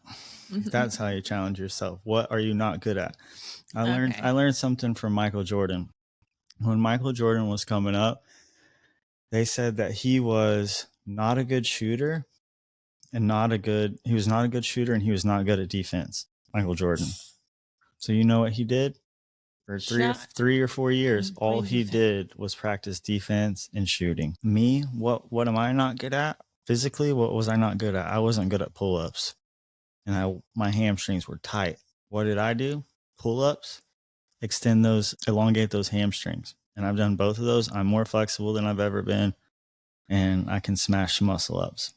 That's how you challenge yourself. What are you not good at? I learned something from Michael Jordan. When Michael Jordan was coming up, they said that he was not a good shooter and he was not a good shooter and he was not good at defense. Michael Jordan. So you know what he did? For 3 or 4 years, all he did was practice defense and shooting. Me, what am I not good at? Physically, what was I not good at? I wasn't good at pull-ups. And my hamstrings were tight. What did I do? Pull-ups, elongate those hamstrings. And I've done both of those. I'm more flexible than I've ever been. And I can smash muscle ups.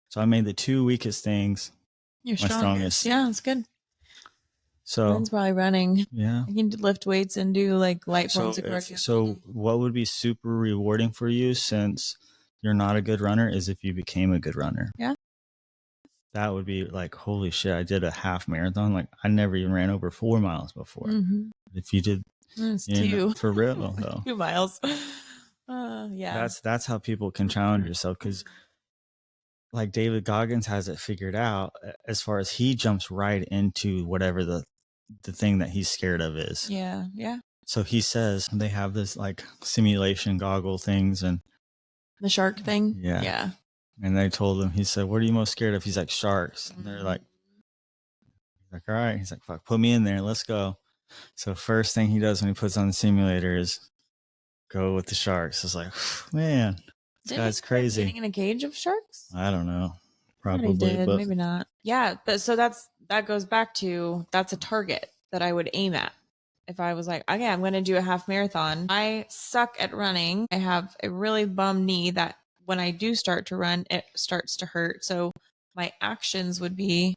So I made the two weakest things my strongest. Yeah, that's good. So mine's probably running. Yeah. I can lift weights and do like light forms of cardio. So what would be super rewarding for you since you're not a good runner is if you became a good runner. Yeah. That would be like, holy shit, I did a half marathon. Like I never even ran over 4 miles before. Mm-hmm. If you did, that's 2. For real though. 2 miles. Yeah. That's how people can challenge yourself because like David Goggins has it figured out as far as he jumps right into whatever the thing that he's scared of is. Yeah. Yeah. So he says they have this like simulation goggle things and the shark thing. Yeah. Yeah. And they told him, he said, what are you most scared of? He's like, sharks. And they're like, all right. He's like, fuck, put me in there. Let's go. So first thing he does when he puts on the simulator is go with the sharks. It's like, man, this guy's crazy. Getting in a cage of sharks? I don't know. Probably, but maybe not. Yeah, but so that goes back to that's a target that I would aim at. If I was like, okay, I'm going to do a half marathon. I suck at running. I have a really bum knee that when I do start to run, it starts to hurt. So my actions would be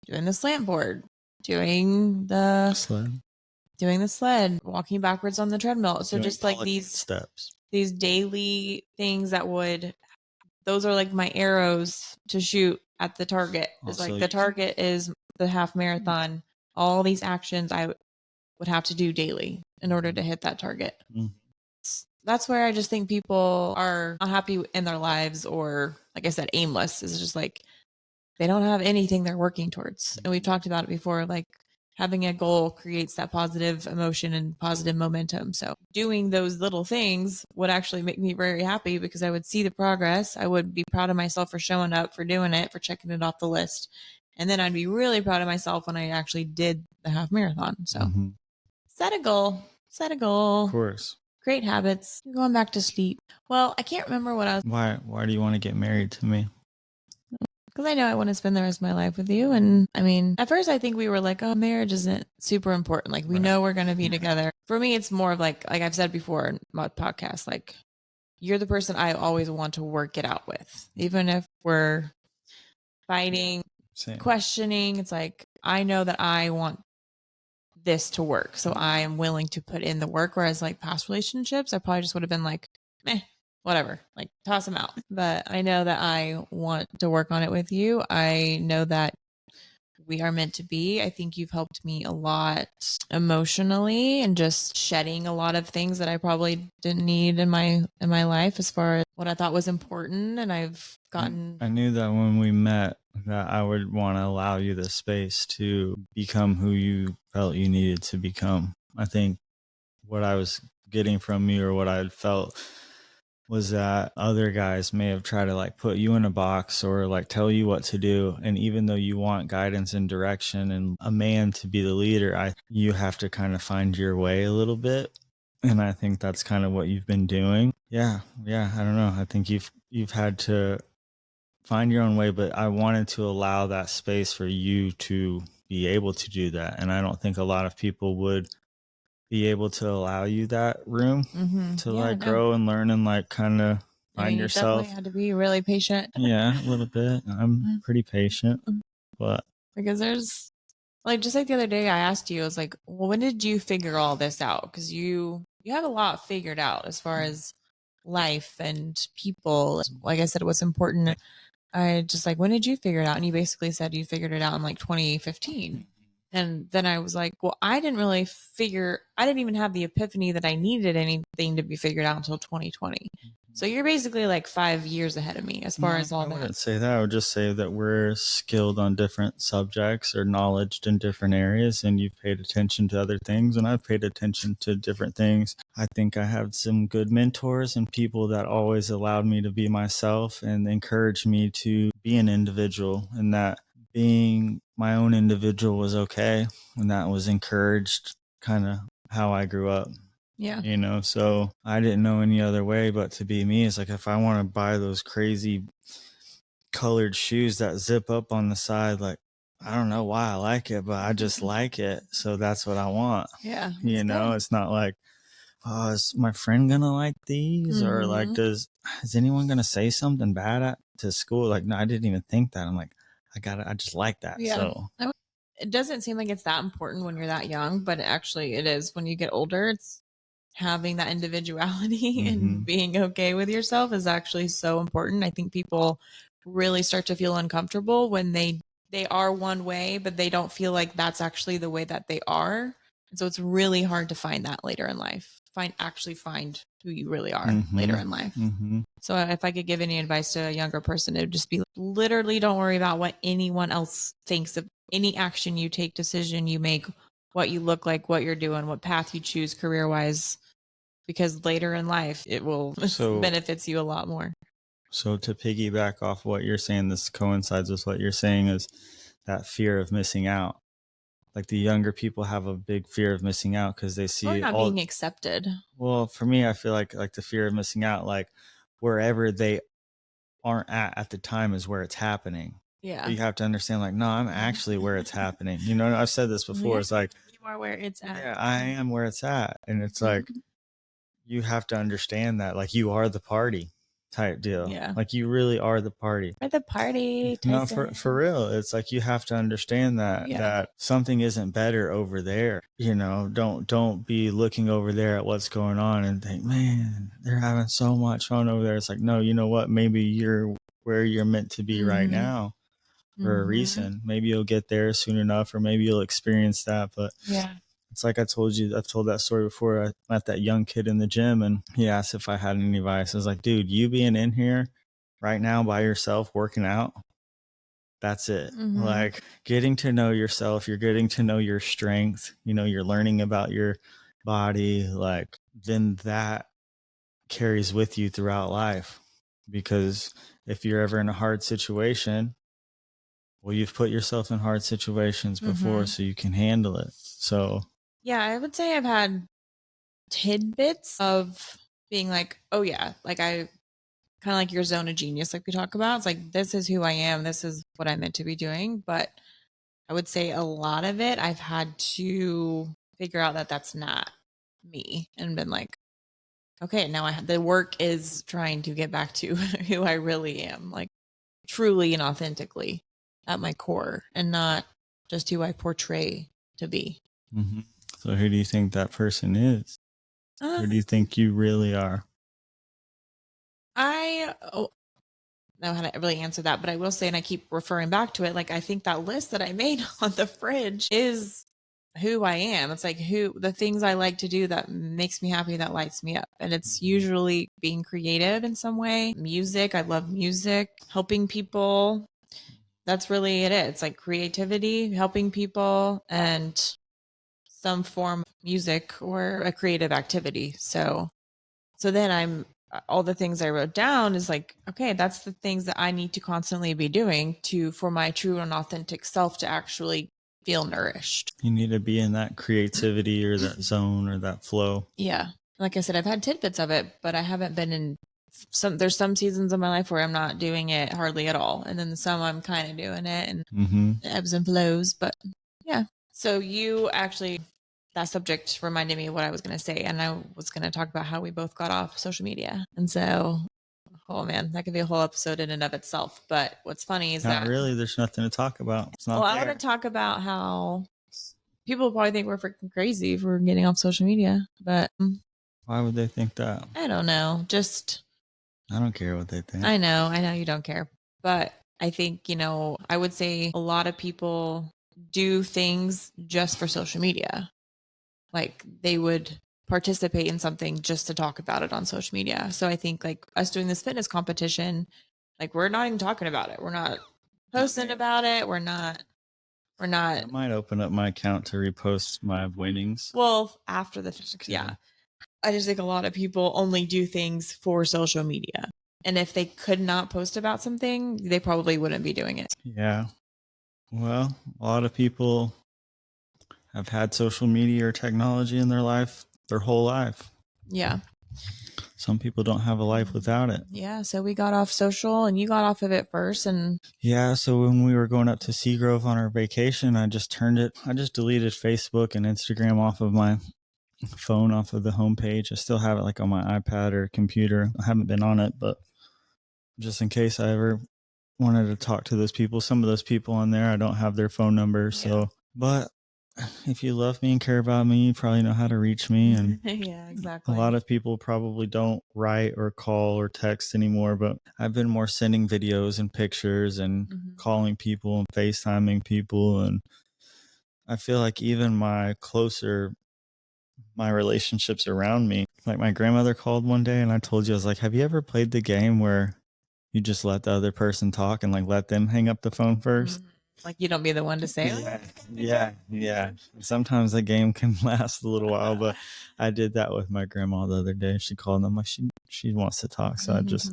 doing the slant board, doing the sled, walking backwards on the treadmill. So just like these daily things those are like my arrows to shoot at the target. It's like the target is the half marathon. All these actions I would have to do daily in order to hit that target. Mm-hmm. That's where I just think people are not happy in their lives, or like I said, aimless. Is just like they don't have anything they're working towards. And we've talked about it before, like having a goal creates that positive emotion and positive momentum. So doing those little things would actually make me very happy because I would see the progress. I would be proud of myself for showing up, for doing it, for checking it off the list. And then I'd be really proud of myself when I actually did the half marathon. So set a goal. Of course. Great habits. You're going back to sleep. Well, I can't remember what I was. Why do you want to get married to me? Because I know I want to spend the rest of my life with you. And I mean, at first I think we were like, oh, marriage isn't super important. Like we know we're going to be together. For me, it's more of like I've said before in my podcast, like you're the person I always want to work it out with. Even if we're fighting, questioning, it's like, I know that I want this to work. So I am willing to put in the work. Whereas like past relationships, I probably just would have been like, whatever, like toss them out. But I know that I want to work on it with you. I know that we are meant to be. I think you've helped me a lot emotionally and just shedding a lot of things that I probably didn't need in my life as far as what I thought was important. And I've gotten. I knew that when we met that I would want to allow you the space to become who you felt you needed to become. I think what I was getting from you or what I had felt was that other guys may have tried to like put you in a box or like tell you what to do. And even though you want guidance and direction and a man to be the leader, you have to kind of find your way a little bit. And I think that's kind of what you've been doing. Yeah. I don't know. I think you've had to find your own way, but I wanted to allow that space for you to be able to do that. And I don't think a lot of people would be able to allow you that room to grow and learn and kind of find yourself. Definitely had to be really patient. Yeah, a little bit. I'm pretty patient, but because there's just like the other day I asked you, I was like, well, when did you figure all this out? Because you have a lot figured out as far as life and people. Like I said, what's important. I just like, when did you figure it out? And you basically said you figured it out in 2015. And then I was like, well, I didn't even have the epiphany that I needed anything to be figured out until 2020. So you're basically 5 years ahead of me as far as all that. I wouldn't say that. I would just say that we're skilled on different subjects or knowledged in different areas, and you've paid attention to other things, and I've paid attention to different things. I think I have some good mentors and people that always allowed me to be myself and encouraged me to be an individual, and that being my own individual was okay, and that was encouraged, kind of how I grew up. Yeah. So I didn't know any other way but to be me. It's like, if I want to buy those crazy colored shoes that zip up on the side, I don't know why I like it, but I just like it. So that's what I want. Yeah. It's not like, oh, is my friend going to like these? Or is anyone going to say something bad to school? No, I didn't even think that. I'm like, I just like that. Yeah. So it doesn't seem like it's that important when you're that young, but actually it is. When you get older, it's having that individuality and being okay with yourself is actually so important. I think people really start to feel uncomfortable when they are one way, but they don't feel like that's actually the way that they are. And so it's really hard to find that later in life. Find who you really are later in life. So if I could give any advice to a younger person, it would just be literally don't worry about what anyone else thinks of any action you take, decision you make, what you look like, what you're doing, what path you choose career-wise, because later in life it will benefits you a lot more. So to piggyback off what you're saying, this coincides with what you're saying, is that fear of missing out. The younger people have a big fear of missing out because they see not being accepted. Well, for me, I feel like the fear of missing out, wherever they aren't at the time is where it's happening. Yeah. So you have to understand, no, I'm actually where it's happening. I've said this before. It's you are where it's at. Yeah, I am where it's at. And it's you have to understand that you are the party type deal. Yeah. You really are the party. We're the party. No, for real. It's you have to understand that something isn't better over there. Don't be looking over there at what's going on and think, man, they're having so much fun over there. It's no, you know what? Maybe you're where you're meant to be right now for a reason. Maybe you'll get there soon enough, or maybe you'll experience that. But yeah. It's I told you, I've told that story before. I met that young kid in the gym and he asked if I had any advice. I was like, dude, you being in here right now by yourself working out, that's it. Getting to know yourself, you're getting to know your strength, you're learning about your body, then that carries with you throughout life. Because if you're ever in a hard situation, well, you've put yourself in hard situations before, so you can handle it. So yeah, I would say I've had tidbits of being oh yeah, I kind of like your zone of genius, we talk about. It's this is who I am. This is what I'm meant to be doing. But I would say a lot of it, I've had to figure out that that's not me and been okay, now the work is trying to get back to who I really am, truly and authentically at my core, and not just who I portray to be. So who do you think that person is? Who do you think you really are? I don't know how to really answer that, but I will say, and I keep referring back to it, I think that list that I made on the fridge is who I am. It's the things I like to do that makes me happy, that lights me up. And it's usually being creative in some way. Music, I love music, helping people. That's really it. It's creativity, helping people, and some form of music or a creative activity. So then all the things I wrote down is okay, that's the things that I need to constantly be doing for my true and authentic self to actually feel nourished. You need to be in that creativity or that zone or that flow. Yeah. Like I said, I've had tidbits of it, but I haven't been in there's some seasons of my life where I'm not doing it hardly at all. And then some I'm kind of doing it and ebbs and flows. But yeah. So you actually, that subject reminded me of what I was going to say. And I was going to talk about how we both got off social media. And so, oh man, that could be a whole episode in and of itself. But what's funny is Not really. There's nothing to talk about. It's not I want to talk about how people probably think we're freaking crazy for getting off social media. But why would they think that? I don't know. I don't care what they think. I know you don't care. But I think, I would say a lot of people do things just for social media. Like they would participate in something just to talk about it on social media. So I think like us doing this fitness competition, like we're not even talking about it. We're not posting about it. We're not. I might open up my account to repost my winnings. Well, after the fact, yeah. I just think a lot of people only do things for social media. And if they could not post about something, they probably wouldn't be doing it. Yeah. Well, a lot of people have had social media or technology in their life their whole life. Yeah. Some people don't have a life without it. Yeah. So we got off social and you got off of it first. And yeah. So when we were going up to Seagrove on our vacation, I just deleted Facebook and Instagram off of my phone, off of the homepage. I still have it like on my iPad or computer. I haven't been on it, but just in case I ever wanted to talk to those people, some of those people on there, I don't have their phone number. So, but if you love me and care about me, you probably know how to reach me. And yeah, exactly. A lot of people probably don't write or call or text anymore, but I've been more sending videos and pictures and calling people and FaceTiming people. And I feel like even my relationships around me, like my grandmother called one day and I told you, I was like, have you ever played the game where you just let the other person talk and like let them hang up the phone first? Like you don't be the one to say it. Yeah. Sometimes the game can last a little while, but I did that with my grandma the other day. She called and I'm like, she wants to talk. So I just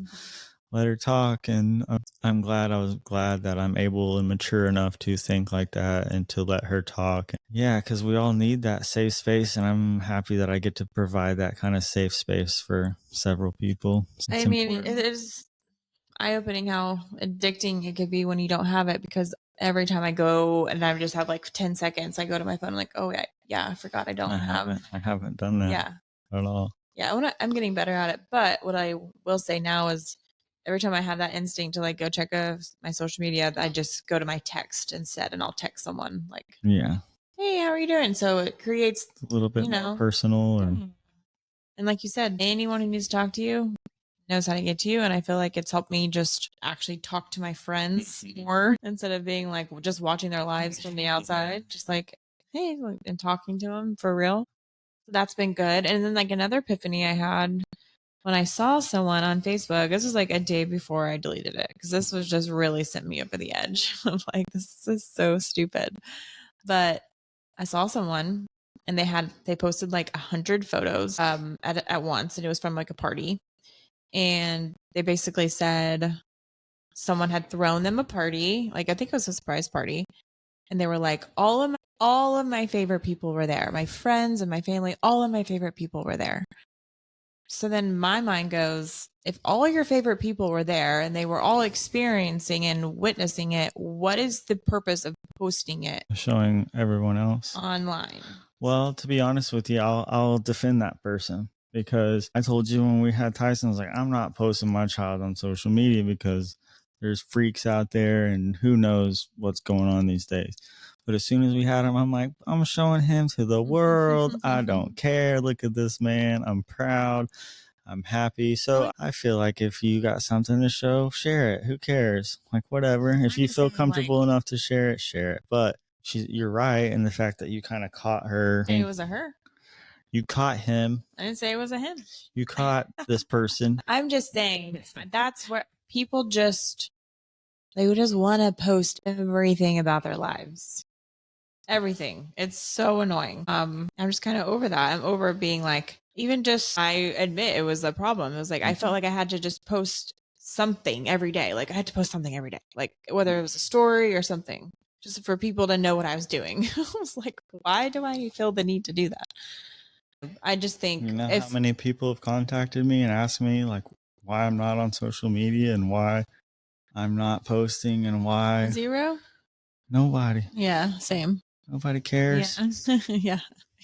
let her talk. And I was glad that I'm able and mature enough to think like that and to let her talk. Yeah, because we all need that safe space. And I'm happy that I get to provide that kind of safe space for several people. I mean, it is eye-opening how addicting it could be when you don't have it, because every time I go and I just have like 10 seconds, I go to my phone, I'm like, oh yeah, I forgot I haven't done that at all. Yeah, I'm getting better at it. But what I will say now is every time I have that instinct to like go check my social media, I just go to my text instead and I'll text someone like, yeah, hey, how are you doing? So it creates a little bit more personal. And like you said, anyone who needs to talk to you knows how to get to you. And I feel like it's helped me just actually talk to my friends more instead of being like just watching their lives from the outside, just like, hey, and talking to them for real. So that's been good. And then like another epiphany I had when I saw someone on Facebook, this was like a day before I deleted it, because this was just really sent me over the edge. I'm like, this is so stupid. But I saw someone and they posted like 100 photos at once, and it was from like a party. And they basically said someone had thrown them a party, like I think it was a surprise party, and they were like, all of my favorite people were there, my friends and my family, all of my favorite people were there. So then my mind goes, if all your favorite people were there and they were all experiencing and witnessing it, what is the purpose of posting it, showing everyone else online? Well, to be honest with you, I'll defend that person, because I told you when we had Tyson, I was like, I'm not posting my child on social media because there's freaks out there and who knows what's going on these days. But as soon as we had him, I'm like, I'm showing him to the world. I don't care. Look at this man. I'm proud. I'm happy. So I feel like if you got something to show, share it. Who cares? Like, whatever. If you feel comfortable enough to share it. But you're right in the fact that you kind of caught her. It was a her. You caught him. I didn't say it was a him. You caught this person. I'm just saying that's where people they would just want to post everything about their lives. Everything. It's so annoying. I'm just kind of over that. I'm over being like, even just, I admit it was a problem. It was like, I felt like I had to just post something every day. Like I had to post something every day, like whether it was a story or something, just for people to know what I was doing. I was like, why do I feel the need to do that? I just think you know how many people have contacted me and asked me like why I'm not on social media and why I'm not posting and why 0. Nobody. Yeah, same. Nobody cares. Yeah.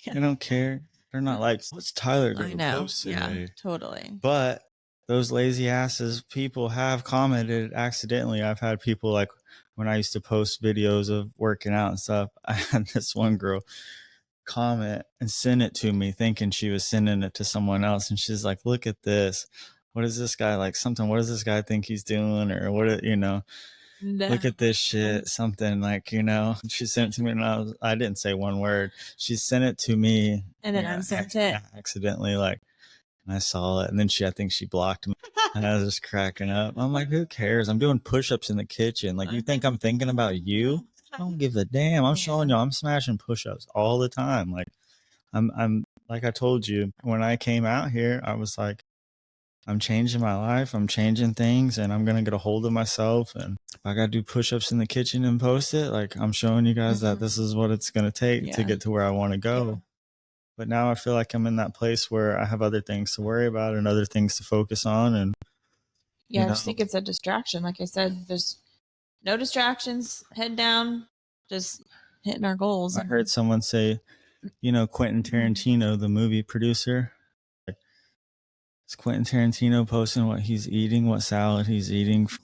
Yeah. They don't care. They're not like, what's Tyler I going to know. post today? Yeah, totally. But those lazy asses, people have commented accidentally. I've had people like when I used to post videos of working out and stuff, I had this one girl comment and send it to me thinking she was sending it to someone else. And she's like, look at this. What is this guy like? Something, what does this guy think he's doing? Or what, you know, look at this shit. Something like, you know, she sent it to me and I didn't say one word. She sent it to me and then unsent it accidentally. Like, and I saw it. And then I think she blocked me. And I was just cracking up. I'm like, who cares? I'm doing push-ups in the kitchen. Like, you think I'm thinking about you? I don't give a damn. I'm showing you, I'm smashing push-ups all the time. Like, I'm like I told you, when I came out here, I was like, I'm changing my life. I'm changing things and I'm going to get a hold of myself. And if I got to do push-ups in the kitchen and post it, like I'm showing you guys that this is what it's going to take to get to where I want to go. But now I feel like I'm in that place where I have other things to worry about and other things to focus on. And I just think it's a distraction. Like I said, there's no distractions, head down, just hitting our goals. I heard someone say, you know, Quentin Tarantino, the movie producer, is Quentin Tarantino posting what he's eating, what salad he's eating for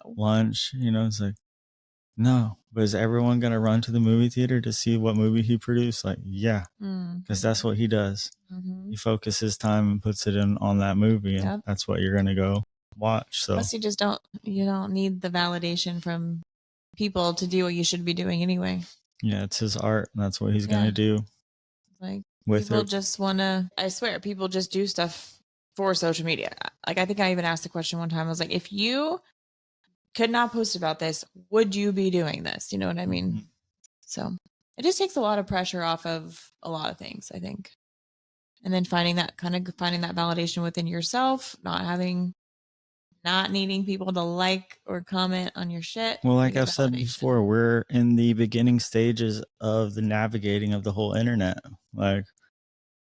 lunch? You know, it's like, no. But is everyone going to run to the movie theater to see what movie he produced? Like, yeah, because that's what he does. He focuses time and puts it in on that movie, and that's what you're going to go watch. So plus, you don't need the validation from people to do what you should be doing anyway. Yeah, it's his art, and that's what he's going to do. Like, people just want to, I swear, people just do stuff for social media. Like, I think I even asked the question one time. I was like, if you could not post about this, would you be doing this? You know what I mean? So it just takes a lot of pressure off of a lot of things, I think. And then finding that validation within yourself, not needing people to like or comment on your shit. Well, like I've said before, we're in the beginning stages of the navigating of the whole internet. Like,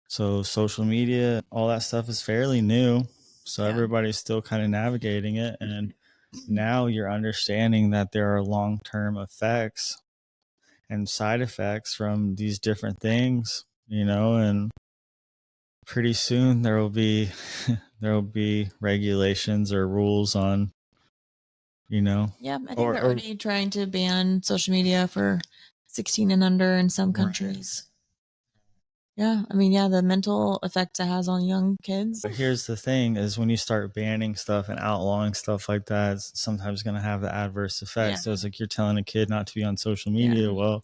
so social media, all that stuff is fairly new. So everybody's still kind of navigating it. And now you're understanding that there are long-term effects and side effects from these different things, you know, and pretty soon there will be regulations or rules on, you know. Yeah, I think they're already trying to ban social media for 16 and under in some countries. Yeah, I mean, the mental effects it has on young kids. But here's the thing is when you start banning stuff and outlawing stuff like that, it's sometimes going to have the adverse effects. So it's like you're telling a kid not to be on social media. Well,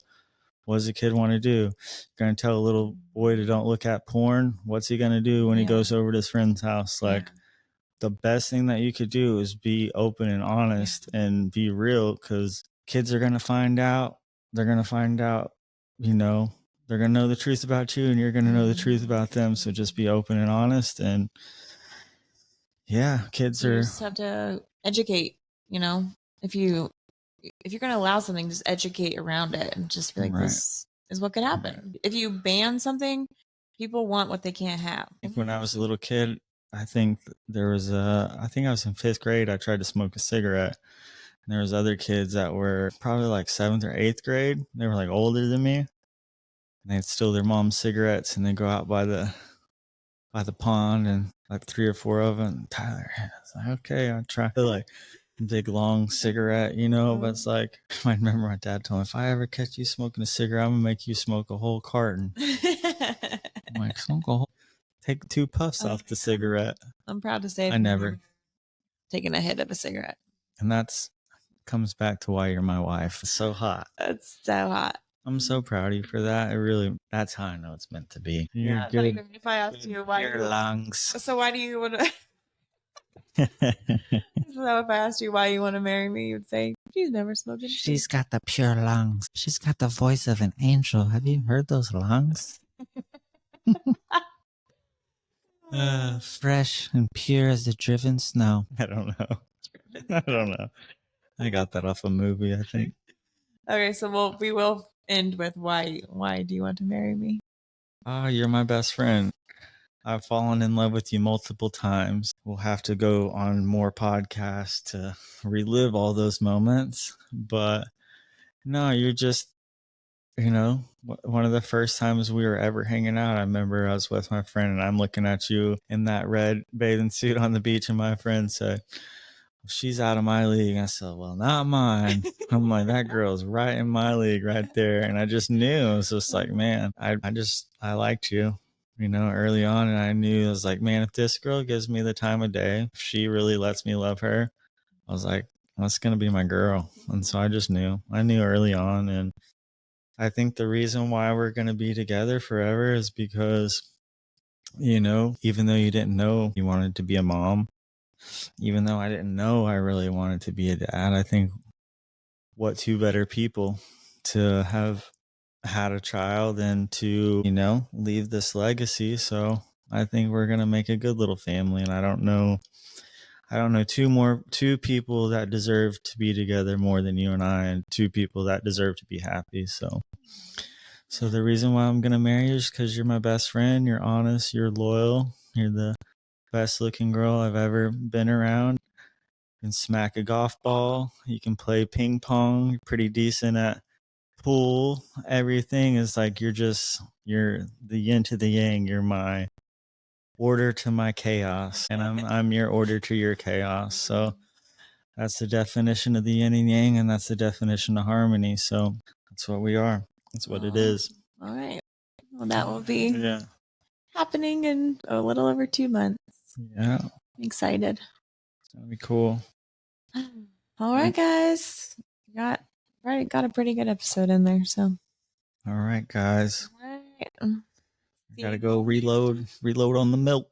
what does a kid want to do? You're going to tell a little boy to don't look at porn. What's he going to do when he goes over to his friend's house? Like, the best thing that you could do is be open and honest and be real, because kids are going to find out. They're going to find out, you know, they're going to know the truth about you and you're going to know the truth about them. So just be open and honest. And kids you just have to educate, you know, if you're going to allow something, just educate around it and just be like, this is what could happen. If you ban something, people want what they can't have. When I was a little kid, I think I think I was in 5th grade. I tried to smoke a cigarette. And there was other kids that were probably like 7th or 8th grade. They were like older than me. And they'd steal their mom's cigarettes and they'd go out by the pond and like 3 or 4 of them. Tyler, it's like, okay, I'll try the like big long cigarette, you know, but it's like, I remember my dad told me, if I ever catch you smoking a cigarette, I'm gonna make you smoke a whole carton. I'm like, smoke a whole, take 2 puffs off the cigarette. I'm proud to say I never taken a hit of a cigarette. And that's comes back to why you're my wife. It's so hot. That's so hot. I'm so proud of you for that. That's how I know it's meant to be. You're good. If I asked you why your lungs. So why do you want to? So if I asked you why you want to marry me, you'd say she's never smoked. She's got the pure lungs. She's got the voice of an angel. Have you heard those lungs? Fresh and pure as the driven snow. I don't know. I got that off a movie, I think. Okay, so we will end with why do you want to marry me? Oh, you're my best friend. I've fallen in love with you multiple times. We'll have to go on more podcasts to relive all those moments. But no, you're just, one of the first times we were ever hanging out, I remember I was with my friend and I'm looking at you in that red bathing suit on the beach, and my friend said, she's out of my league. I said, well, not mine. I'm like, that girl's right in my league right there. And I just knew. It was just like, man, I liked you, early on. And I knew, I was like, man, if this girl gives me the time of day, if she really lets me love her, I was like, that's going to be my girl. And so I knew early on. And I think the reason why we're going to be together forever is because, even though you didn't know you wanted to be a mom, even though I didn't know I really wanted to be a dad, I think what two better people to have had a child and to, leave this legacy. So I think we're going to make a good little family. And I don't know two people that deserve to be together more than you and I, and two people that deserve to be happy. So the reason why I'm going to marry you is because you're my best friend. You're honest. You're loyal. You're the best looking girl I've ever been around. You can smack a golf ball. You can play ping pong. You're pretty decent at pool. Everything is like you're the yin to the yang. You're my order to my chaos, and I'm your order to your chaos. So that's the definition of the yin and yang, and that's the definition of harmony. So that's what we are. That's what it is. All right. Well, that will be happening in a little over 2 months. Yeah. I'm excited. It's going to be cool. All right, guys. Got a pretty good episode in there. So. All right, guys. All right. Gotta go reload on the milk.